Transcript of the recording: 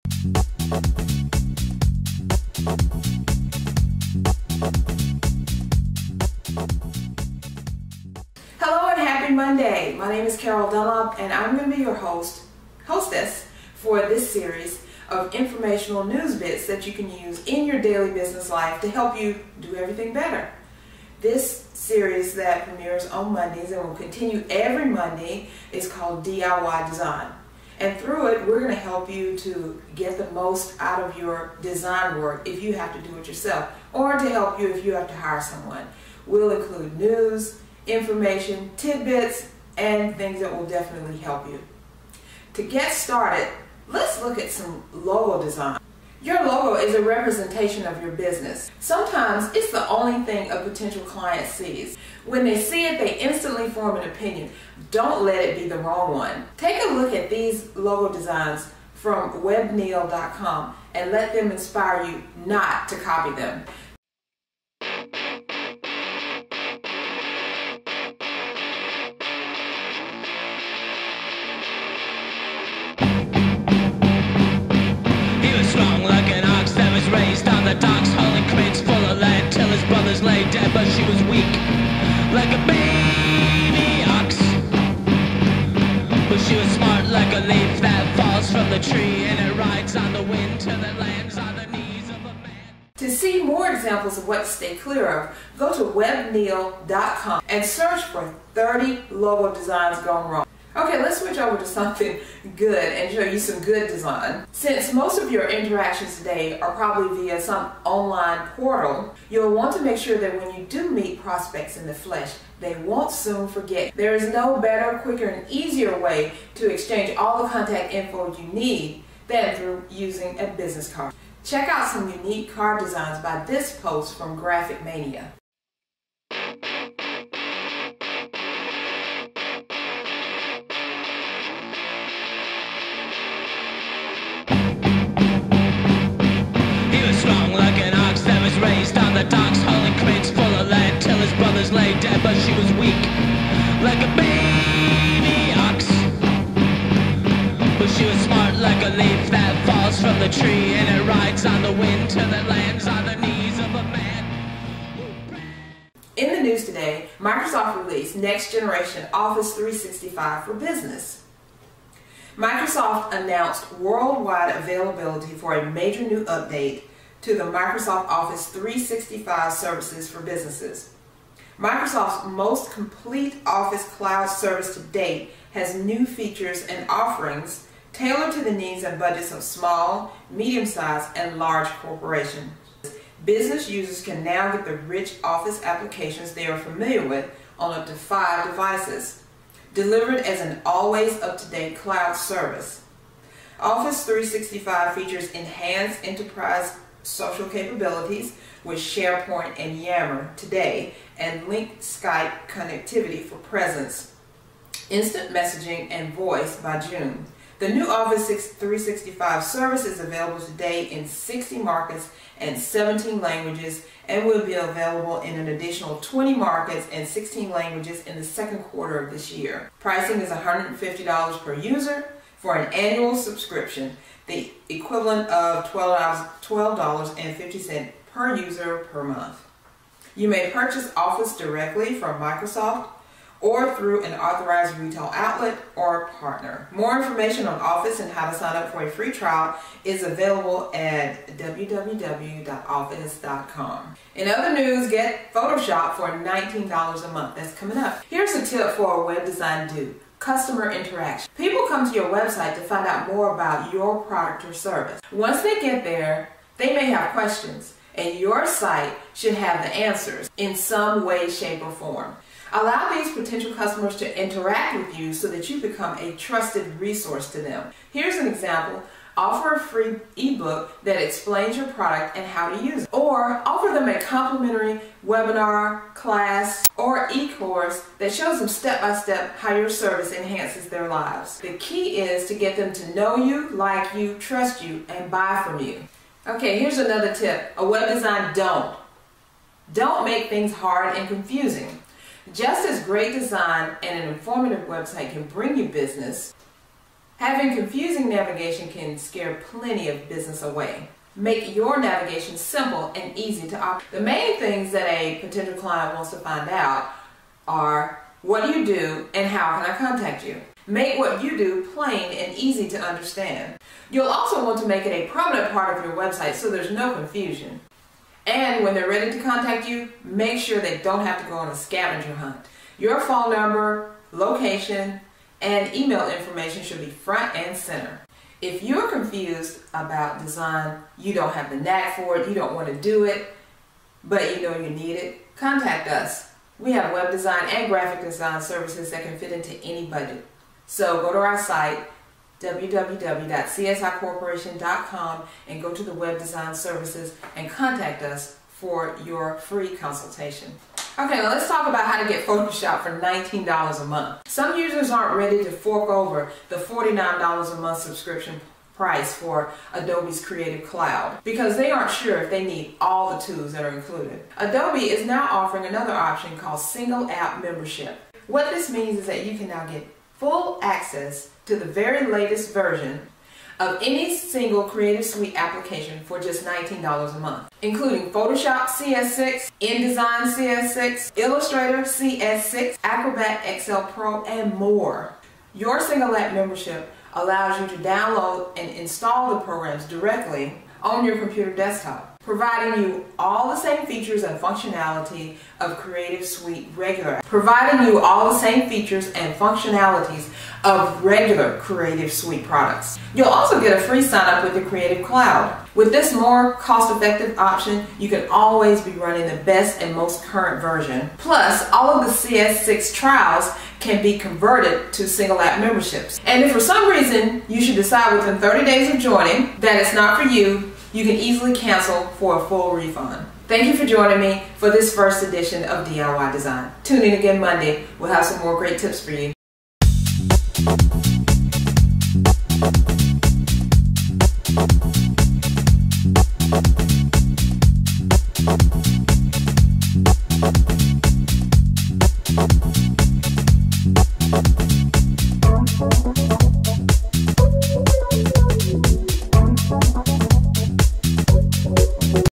Hello and happy Monday. My name is Carol Dunlop and I'm going to be your hostess for this series of informational news bits that you can use in your daily business life to help you do everything better. This series that premieres on Mondays and will continue every Monday is called DIY Design. And through it, we're going to help you to get the most out of your design work if you have to do it yourself, or to help you if you have to hire someone. We'll include news, information, tidbits, and things that will definitely help you. To get started, let's look at some logo design. Your logo is a representation of your business. Sometimes it's the only thing a potential client sees. When they see it, they instantly form an opinion. Don't let it be the wrong one. Take a look at these logo designs from webneil.com and let them inspire you not to copy them. Raised on the docks, hauling crates full of lead till his brothers lay dead, but she was weak like a baby ox. But she was smart like a leaf that falls from the tree, and it rides on the wind till it lands on the knees of a man. To see more examples of what to stay clear of, go to webneil.com and search for 30 logo designs gone wrong. Okay, let's switch over to something good and show you some good design. Since most of your interactions today are probably via some online portal, you'll want to make sure that when you do meet prospects in the flesh, they won't soon forget. There is no better, quicker, and easier way to exchange all the contact info you need than through using a business card. Check out some unique card designs by this post from Graphic Mania. Raised on the docks, hauling crates full of lead till his brothers lay dead, but she was weak like a baby ox. But she was smart like a leaf that falls from the tree, and it rides on the wind till it lands on the knees of a man. In the news today, Microsoft released Next Generation Office 365 for Business. Microsoft announced worldwide availability for a major new update to the Microsoft Office 365 services for businesses. Microsoft's most complete Office cloud service to date has new features and offerings tailored to the needs and budgets of small, medium-sized, and large corporations. Business users can now get the rich Office applications they are familiar with on up to 5 devices, delivered as an always up-to-date cloud service. Office 365 features enhanced enterprise social capabilities with SharePoint and Yammer today, and linked Skype connectivity for presence, instant messaging, and voice by June. The new Office 365 service is available today in 60 markets and 17 languages, and will be available in an additional 20 markets and 16 languages in the second quarter of this year. Pricing is $150 per user for an annual subscription, the equivalent of $12.50 per user per month. You may purchase Office directly from Microsoft or through an authorized retail outlet or partner. More information on Office and how to sign up for a free trial is available at www.office.com. In other news, get Photoshop for $19 a month. That's coming up. Here's a tip for a web design do. Customer interaction. People come to your website to find out more about your product or service. Once they get there, they may have questions, and your site should have the answers in some way, shape, or form. Allow these potential customers to interact with you so that you become a trusted resource to them. Here's an example. Offer a free ebook that explains your product and how to use it. Or offer them a complimentary webinar, class, or e-course that shows them step-by-step how your service enhances their lives. The key is to get them to know you, like you, trust you, and buy from you. Okay, here's another tip. A web design don't. Don't make things hard and confusing. Just as great design and an informative website can bring you business, Having confusing navigation can scare plenty of business away. Make your navigation simple and easy to operate. The main things that a potential client wants to find out are, what do you do and how can I contact you? Make what you do plain and easy to understand. You'll also want to make it a prominent part of your website so there's no confusion. And when they're ready to contact you, make sure they don't have to go on a scavenger hunt. Your phone number, location, and email information should be front and center. If you're confused about design, you don't have the knack for it, you don't want to do it, but you know you need it, contact us. We have web design and graphic design services that can fit into any budget. So go to our site, www.csicorporation.com, and go to the web design services and contact us for your free consultation. Okay, now let's talk about how to get Photoshop for $19 a month. Some users aren't ready to fork over the $49 a month subscription price for Adobe's Creative Cloud because they aren't sure if they need all the tools that are included. Adobe is now offering another option called Single App Membership. What this means is that you can now get full access to the very latest version of any single Creative Suite application for just $19 a month, including Photoshop CS6, InDesign CS6, Illustrator CS6, Acrobat XL Pro, and more. Your Single App membership allows you to download and install the programs directly on your computer desktop, providing you all the same features and functionality of Creative Suite regular. Creative Suite products. You'll also get a free sign up with the Creative Cloud. With this more cost-effective option, you can always be running the best and most current version. Plus, all of the CS6 trials can be converted to single app memberships. And if for some reason you should decide within 30 days of joining that it's not for you, you can easily cancel for a full refund. Thank you for joining me for this first edition of DIY Design. Tune in again Monday. We'll have some more great tips for you.